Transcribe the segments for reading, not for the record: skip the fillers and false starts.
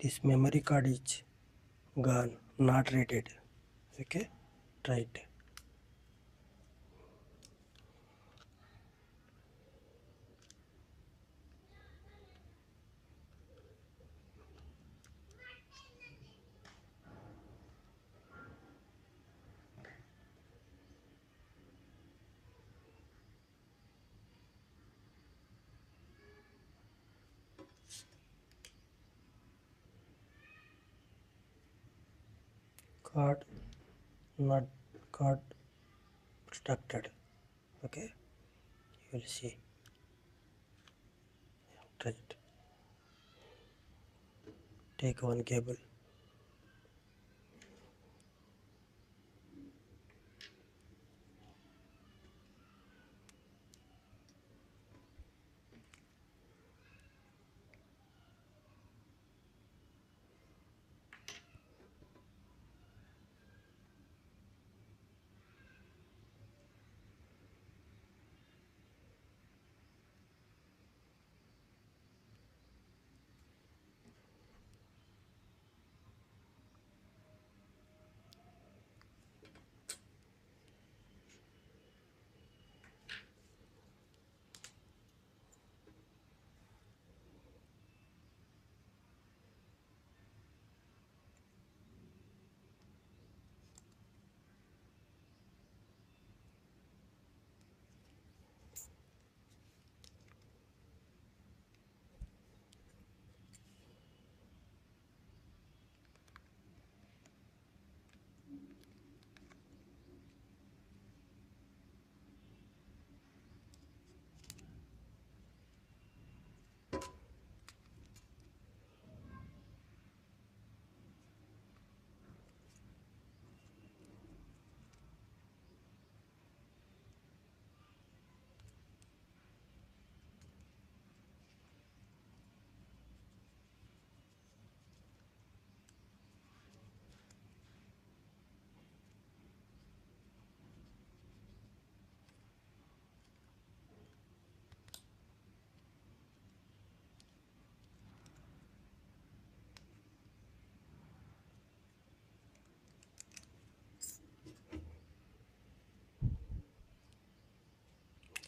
This memory card is gone, not rated. Okay, try it. Card not card protected. Okay, you will see. Try it. Take one cable.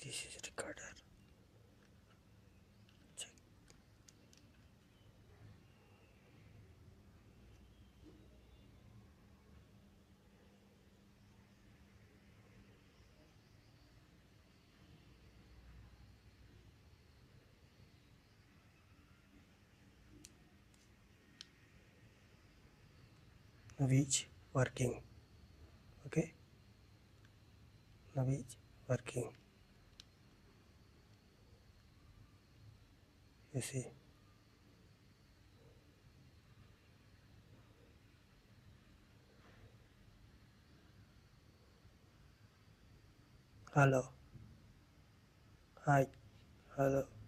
This is recorder. Check. Now it's working. Okay. Now it's working. You see. Hello. Hi. Hello.